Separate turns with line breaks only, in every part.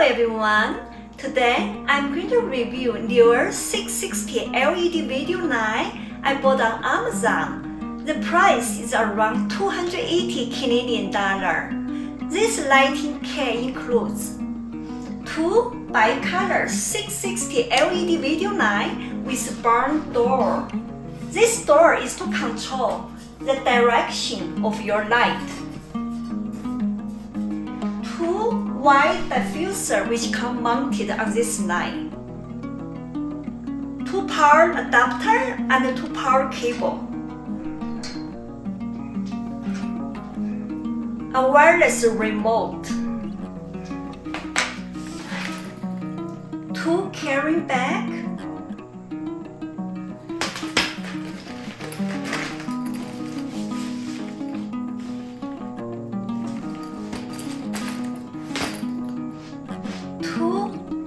everyone, today I'm going to review Neewer 660 LED video light I bought on Amazon. The price is around 280 Canadian dollar. This lighting kit includes two bicolor 660 LED video light with barn door. This door is to control the direction of your light. Two white diffuser which come mounted on this line. Two power adapter and two power cable. A wireless remote. Two carrying bag.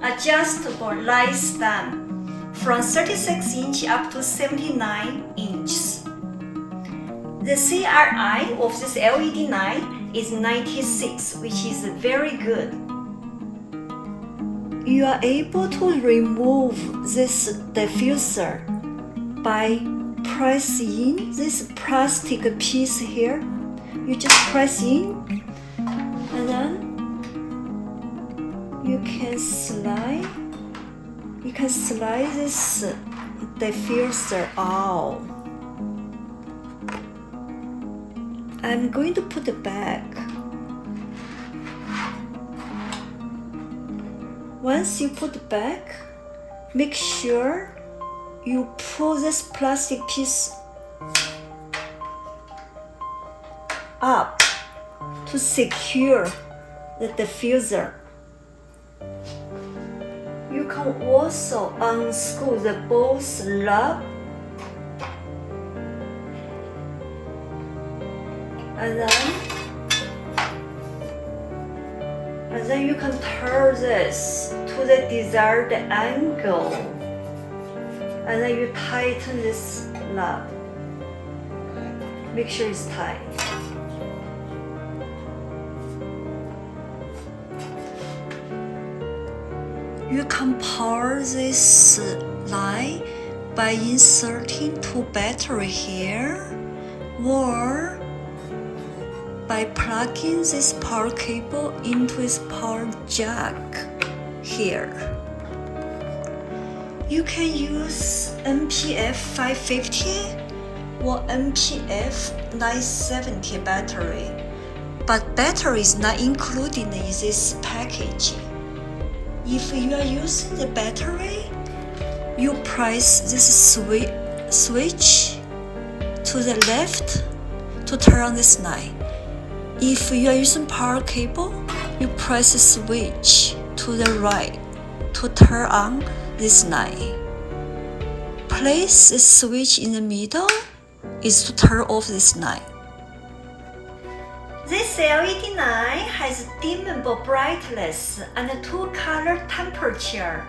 Adjustable light stand from 36 inch up to 79 inches. The CRI of this LED light is 96, which is very good. You are able to remove this diffuser by pressing this plastic piece here. You just press in and then you can slide this diffuser out. I'm going to put it back. Once you put it back, make sure you pull this plastic piece up to secure the diffuser. You can also unscrew the both lug and then you can turn this to the desired angle and then you tighten this lug. Make sure it's tight. You can power this light by inserting two batteries here or by plugging this power cable into this power jack here. You can use NPF 550 or NPF 970 battery, but battery is not included in this package. If you are using the battery, you press this switch to the left to turn on this light. If you are using power cable, you press the switch to the right to turn on this light. Place the switch in the middle is to turn off this light. This LED light has dimmable brightness and two color temperature.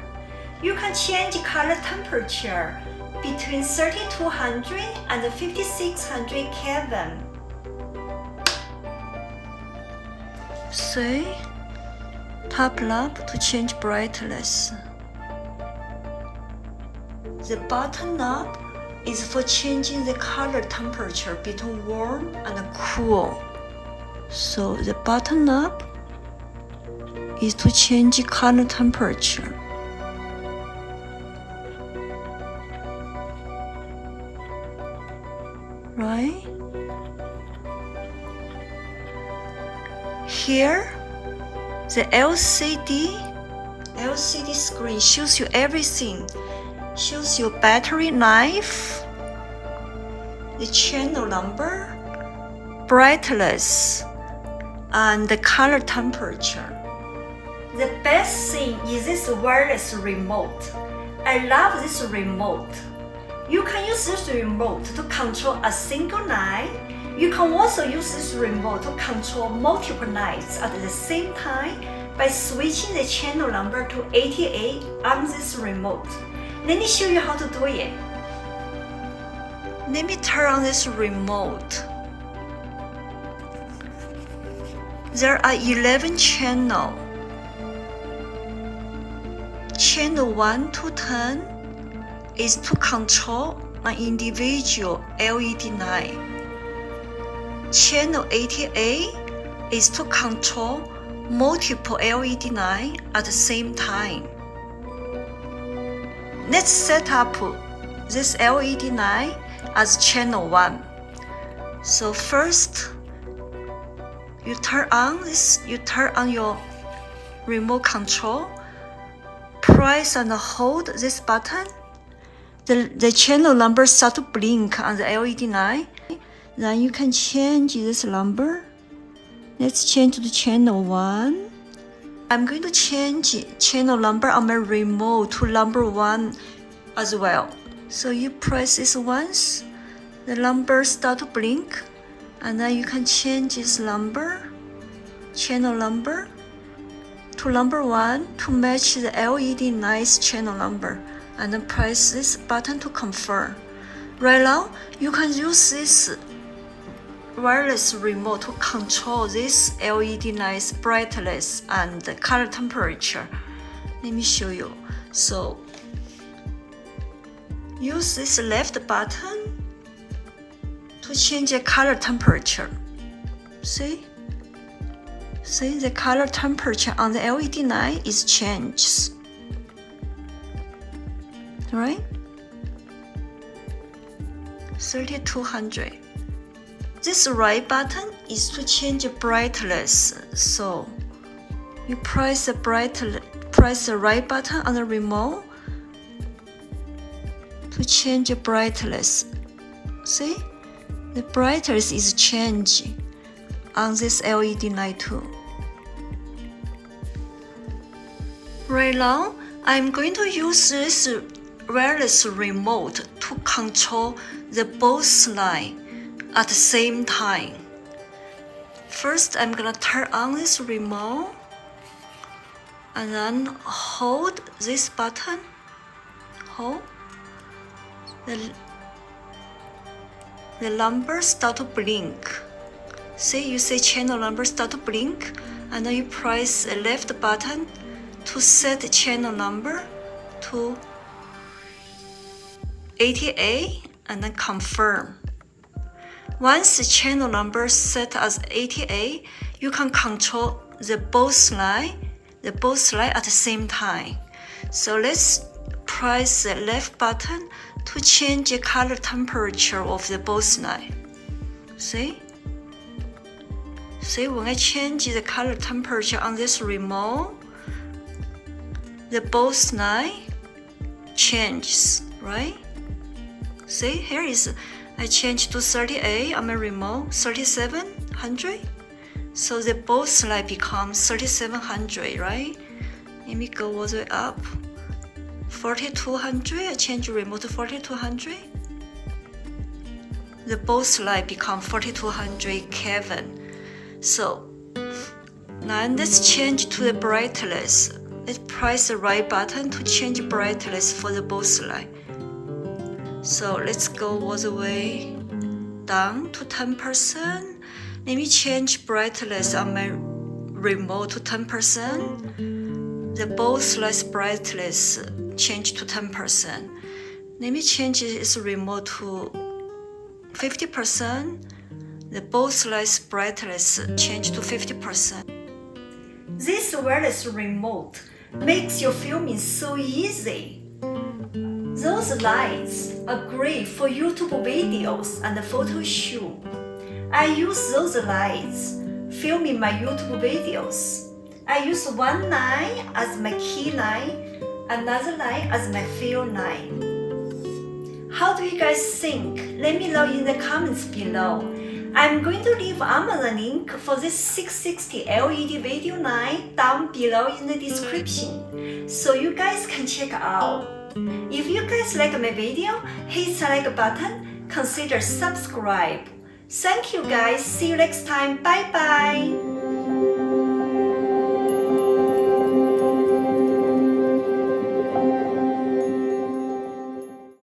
You can change color temperature between 3200 and 5600 Kelvin. See? Top knob to change brightness. The bottom knob is for changing the color temperature between warm and cool. So the bottom knob is to change color temperature. Right? Here, the LCD screen shows you everything. Shows you battery life, the channel number, brightness, and the color temperature. The best thing is this wireless remote. I love this remote. You can use this remote to control a single light. You can also use this remote to control multiple lights at the same time by switching the channel number to 88 on this remote. Let me show you how to do it. Let me turn on this remote. There are 11 channels. Channel 1 to 10 is to control an individual LED light. Channel 88 is to control multiple LED lights at the same time. Let's set up this LED light as channel 1. So first, you turn on your remote control, press and hold this button. The channel number start to blink on the LED light. Then you can change this number. Let's change to the channel 1. I'm going to change channel number on my remote to number 1 as well. So you press this once, the number start to blink, and then you can change this number, channel number, to number 1 to match the LED light's channel number, and then press this button to confirm. Right now, you can use this wireless remote to control this LED light's brightness and color temperature. Let me show you. So use this left button to change the color temperature. See the color temperature on the LED light is changed. Right? 3200. This right button is to change brightness. So you press the right button on the remote to change the brightness. See? The brightness is changing on this LED light too. Right now, I'm going to use this wireless remote to control the both lights at the same time. First, I'm gonna turn on this remote and then hold this button. Hold. The number start to blink. See, you see channel number start to blink, and then you press the left button to set the channel number to 88 and then confirm. Once the channel number set as 88, you can control the both light at the same time. So let's press the left button to change the color temperature of the both light. See, when I change the color temperature on this remote, the both light changes, right? See, here is I changed to 38 on my remote, 3700. So the both light becomes 3700, right? Let me go all the way up. 4200, I change the remote to 4200. The both light become 4200 Kelvin. So now let's change to the brightness. Let's press the right button to change brightness for the both light. So let's go all the way down to 10%. Let me change brightness on my remote to 10%. The both lights brightness change to 10%. Let me change this remote to 50%. The both lights brightness change to 50%. This wireless remote makes your filming so easy. Those lights are great for YouTube videos and photo shoot. I use those lights filming my YouTube videos. I use one light as my key light, another light as my field light. How do you guys think? Let me know in the comments below. I'm going to leave Amazon link for this 660 LED video light down below in the description, so you guys can check out. If you guys like my video, hit the like button, consider subscribe. Thank you guys, see you next time, bye bye.